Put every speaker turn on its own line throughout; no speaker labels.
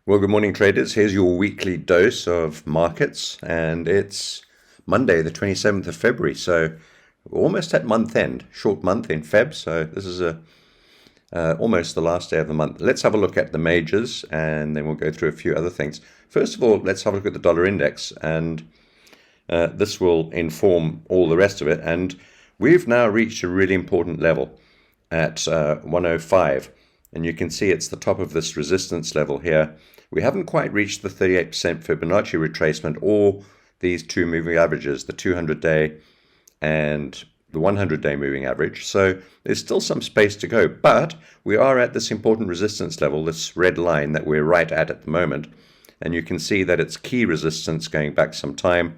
Well, good morning, traders. Here's your weekly dose of markets, and it's Monday, the 27th of February. So we're almost at month end, short month in Feb. So this is almost the last day of the month. Let's have a look at the majors, and then we'll go through a few other things. First of all, let's have a look at the dollar index, and this will inform all the rest of it. And we've now reached a really important level at 105. And you can see it's the top of this resistance level here. We haven't quite reached the 38% Fibonacci retracement or these two moving averages, the 200-day and the 100-day moving average. So there's still some space to go, but we are at this important resistance level, this red line that we're right at the moment. And you can see that it's key resistance going back some time.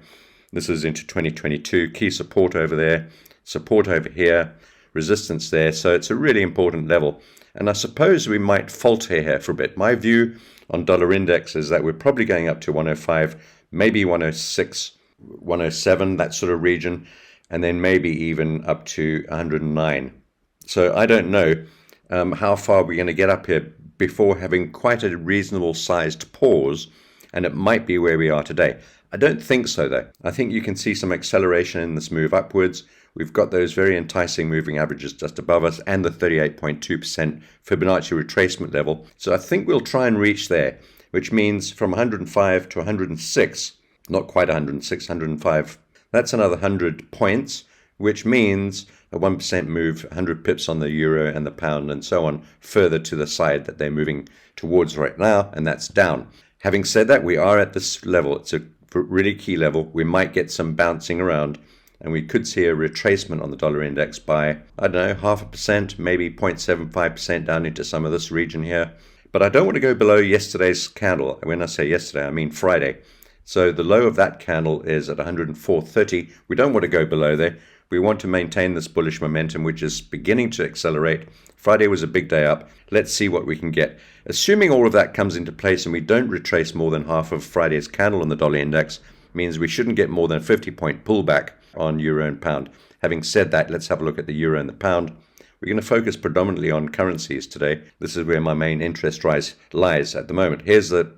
This is into 2022, key support over there, support over here, resistance there. So it's a really important level. And I suppose we might falter here for a bit. My view on dollar index is that we're probably going up to 105, maybe 106, 107, that sort of region, and then maybe even up to 109. So I don't know how far we're going to get up here before having quite a reasonable sized pause, and it might be where we are today. I don't think so, though. I think you can see some acceleration in this move upwards. We've got those very enticing moving averages just above us and the 38.2% Fibonacci retracement level. So I think we'll try and reach there, which means from 105 to 106, not quite 106, 105. That's another 100 points, which means a 1% move, 100 pips on the euro and the pound and so on, further to the side that they're moving towards right now, and that's down. Having said that, we are at this level. It's a really key level. We might get some bouncing around, and we could see a retracement on the dollar index by, I don't know, 0.5%, maybe 0.75% down into some of this region here. But I don't want to go below yesterday's candle. When I say yesterday, I mean Friday. So the low of that candle is at 104.30. We don't want to go below there. We want to maintain this bullish momentum, which is beginning to accelerate. Friday was a big day up. Let's see what we can get. Assuming all of that comes into place and we don't retrace more than half of Friday's candle on the dollar index, means we shouldn't get more than a 50-point pullback on euro and pound. Having said that, let's have a look at the euro and the pound. We're going to focus predominantly on currencies today. This is where my main interest lies at the moment. Here's the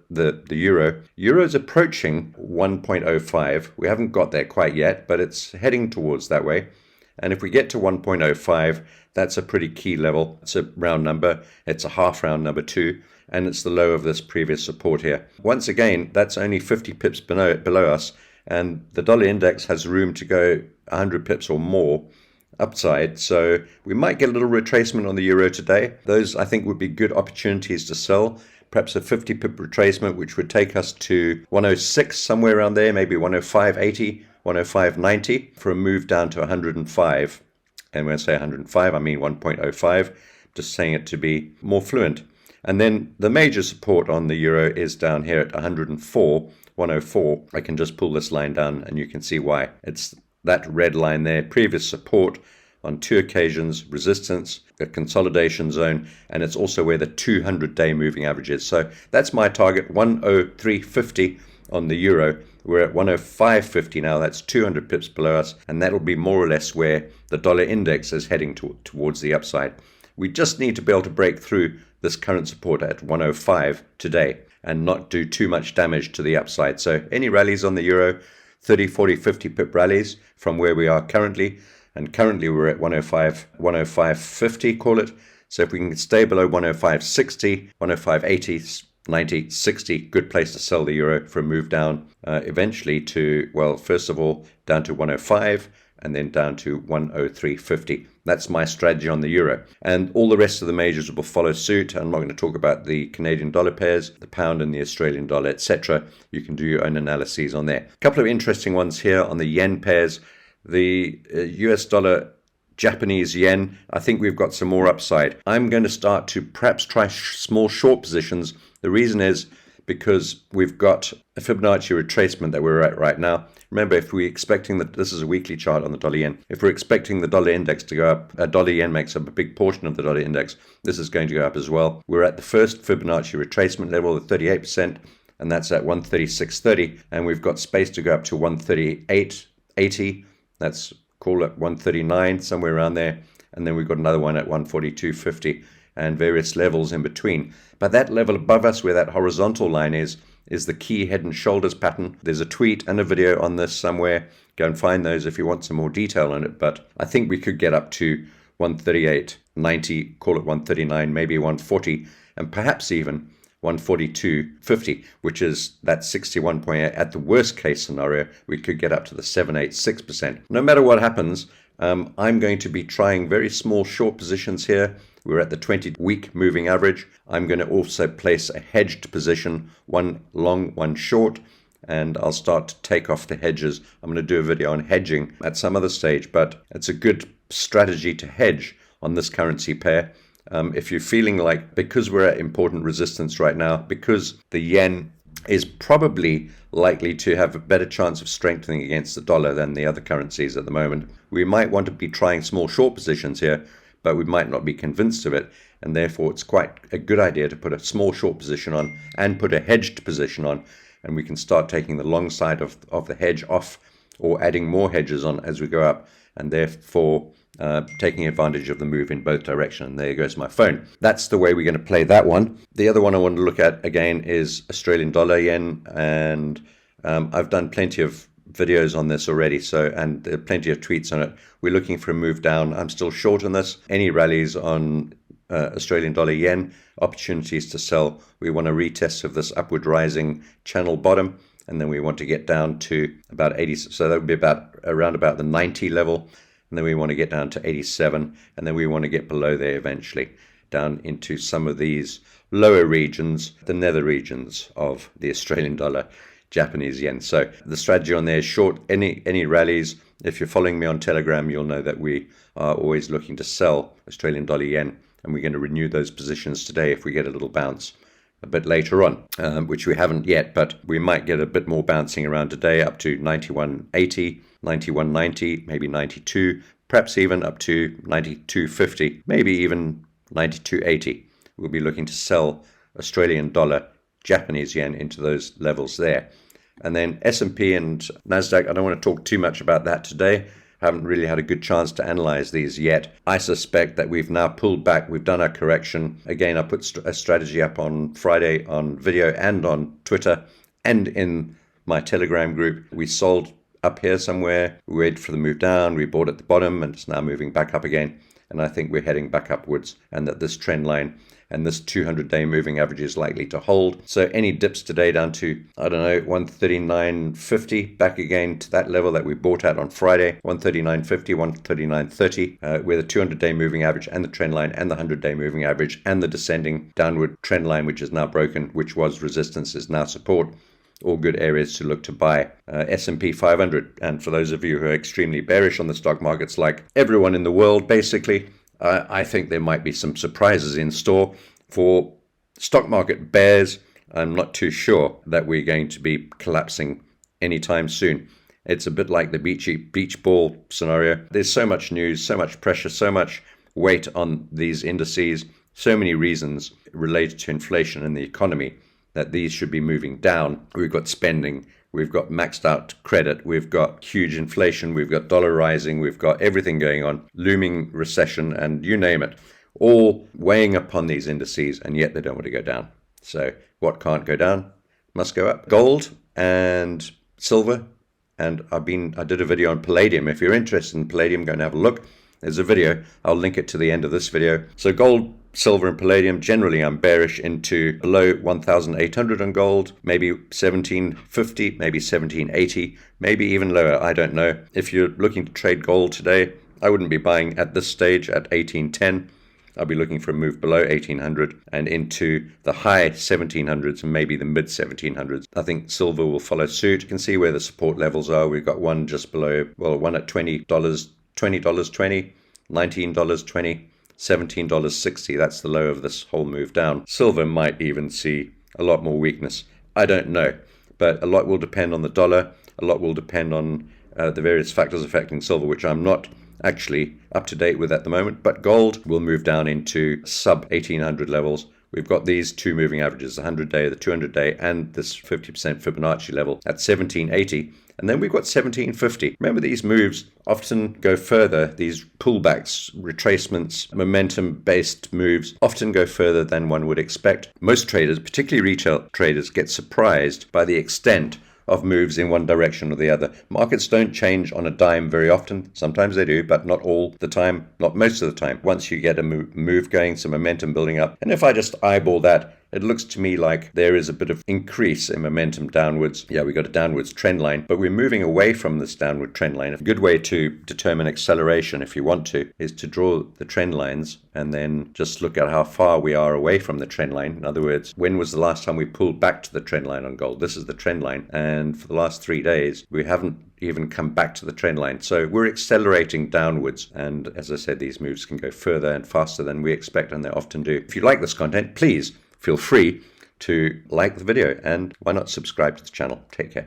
euro. Euro is approaching 1.05. We haven't got there quite yet, but it's heading towards that way. And if we get to 1.05, that's a pretty key level. It's a round number. It's a half round number too. And it's the low of this previous support here. Once again, that's only 50 pips below us. And the dollar index has room to go 100 pips or more upside. So we might get a little retracement on the euro today. Those, I think, would be good opportunities to sell. Perhaps a 50 pip retracement, which would take us to 106, somewhere around there, maybe 105.80, 105.90 for a move down to 105. And when I say 105, I mean 1.05, just saying it to be more fluent. And then the major support on the euro is down here at 104, 104. I can just pull this line down and you can see why. It's that red line there, previous support on two occasions, resistance, a consolidation zone, and it's also where the 200-day moving average is. So that's my target, 103.50 on the euro. We're at 105.50 now. That's 200 pips below us, and that'll be more or less where the dollar index is heading towards the upside. We just need to be able to break through this current support at 105 today and not do too much damage to the upside. So any rallies on the euro, 30, 40, 50 pip rallies from where we are currently, and currently we're at 105, 105.50, call it. So if we can stay below 105.60, 105.80, 90, 60, good place to sell the euro for a move down eventually to, well, first of all, down to 105 and then down to 103.50. That's my strategy on the euro. And all the rest of the majors will follow suit. I'm not going to talk about the Canadian dollar pairs, the pound and the Australian dollar, etc. You can do your own analyses on there. A couple of interesting ones here on the yen pairs. The US dollar, Japanese yen, I think we've got some more upside. I'm going to start to perhaps try small short positions. The reason is because we've got a Fibonacci retracement that we're at right now. Remember, if we're expecting that, this is a weekly chart on the dollar yen, if we're expecting the dollar index to go up, dollar yen makes up a big portion of the dollar index, this is going to go up as well. We're at the first Fibonacci retracement level of 38%, and that's at 136.30, and we've got space to go up to 138.80, that's call it 139, somewhere around there, and then we've got another one at 142.50. and various levels in between. But that level above us, where that horizontal line is the key head and shoulders pattern. There's a tweet and a video on this somewhere. Go and find those if you want some more detail on it. But I think we could get up to 138.90, call it 139, maybe 140, and perhaps even 142.50, which is that 61.8. At the worst case scenario, we could get up to the 786%. No matter what happens, I'm going to be trying very small short positions here. We're at the 20-week moving average. I'm going to also place a hedged position, one long, one short, and I'll start to take off the hedges. I'm going to do a video on hedging at some other stage, but it's a good strategy to hedge on this currency pair. If you're feeling like, because we're at important resistance right now, because the yen is probably likely to have a better chance of strengthening against the dollar than the other currencies at the moment, we might want to be trying small short positions here, but we might not be convinced of it, and therefore it's quite a good idea to put a small short position on and put a hedged position on, and we can start taking the long side of the hedge off or adding more hedges on as we go up, and therefore taking advantage of the move in both directions. And there goes my phone. That's the way we're going to play that one. The other one I want to look at again is Australian dollar yen, and I've done plenty of videos on this already, and there are plenty of tweets on it. We're looking for a move down. I'm still short on this. Any rallies on Australian dollar yen, opportunities to sell. We want a retest of this upward rising channel bottom, and then we want to get down to about 80. So that would be around about the 90 level, and then we want to get down to 87, and then we want to get below there eventually, down into some of these lower regions, the nether regions of the Australian dollar, Japanese yen. So the strategy on there is short any rallies. If you're following me on Telegram, you'll know that we are always looking to sell Australian dollar yen, and we're going to renew those positions today if we get a little bounce a bit later on, which we haven't yet, but we might get a bit more bouncing around today up to 91.80, 91.90, maybe 92, perhaps even up to 92.50, maybe even 92.80. We'll be looking to sell Australian dollar, Japanese yen into those levels there. And then S&P and NASDAQ, I don't want to talk too much about that today. Haven't really had a good chance to analyze these yet. I suspect that we've now pulled back. We've done our correction. Again, I put a strategy up on Friday on video and on Twitter and in my Telegram group. We sold up here somewhere. We waited for the move down. We bought at the bottom, and it's now moving back up again. And I think we're heading back upwards, and that this trend line and this 200-day moving average is likely to hold. So any dips today down to, 139.50, back again to that level that we bought at on Friday, 139.50, 139.30, where the 200-day moving average and the trend line and the 100-day moving average and the descending downward trend line, which is now broken, which was resistance, is now support. All good areas to look to buy. S&P 500. And for those of you who are extremely bearish on the stock markets, like everyone in the world, basically, I think there might be some surprises in store for stock market bears. I'm not too sure that we're going to be collapsing anytime soon. It's a bit like the beach ball scenario. There's so much news, so much pressure, so much weight on these indices, so many reasons related to inflation and the economy that these should be moving down. We've got spending, we've got maxed out credit, we've got huge inflation, we've got dollar rising, we've got everything going on, looming recession, and you name it, all weighing upon these indices, and yet they don't want to go down. So what can't go down must go up. Gold and silver, and I did a video on palladium. If you're interested in palladium, go and have a look. There's a video, I'll link it to the end of this video. So gold, silver and palladium, generally I'm bearish into below 1,800 on gold, maybe 1,750, maybe 1,780, maybe even lower, I don't know. If you're looking to trade gold today, I wouldn't be buying at this stage at 1,810. I'll be looking for a move below 1,800 and into the high 1,700s and maybe the mid 1,700s. I think silver will follow suit. You can see where the support levels are. We've got one just below, one at $20, $20.20, $19.20, $17.60. That's the low of this whole move down. Silver might even see a lot more weakness. I don't know, but a lot will depend on the dollar. A lot will depend on the various factors affecting silver, which I'm not actually up to date with at the moment. But gold will move down into sub 1,800 levels, we've got these two moving averages, the 100-day, the 200-day, and this 50% Fibonacci level at 1780. And then we've got 1750. Remember, these moves often go further. These pullbacks, retracements, momentum-based moves often go further than one would expect. Most traders, particularly retail traders, get surprised by the extent of moves in one direction or the other. Markets don't change on a dime very often. Sometimes they do, but not all the time, not most of the time. Once you get a move going, some momentum building up, and if I just eyeball that, it looks to me like there is a bit of increase in momentum downwards. Yeah, we got a downwards trend line, but we're moving away from this downward trend line. A good way to determine acceleration, if you want to, is to draw the trend lines and then just look at how far we are away from the trend line. In other words, when was the last time we pulled back to the trend line on gold? This is the trend line, and for the last 3 days, we haven't even come back to the trend line. So we're accelerating downwards, and as I said, these moves can go further and faster than we expect, and they often do. If you like this content, please feel free to like the video, and why not subscribe to the channel. Take care.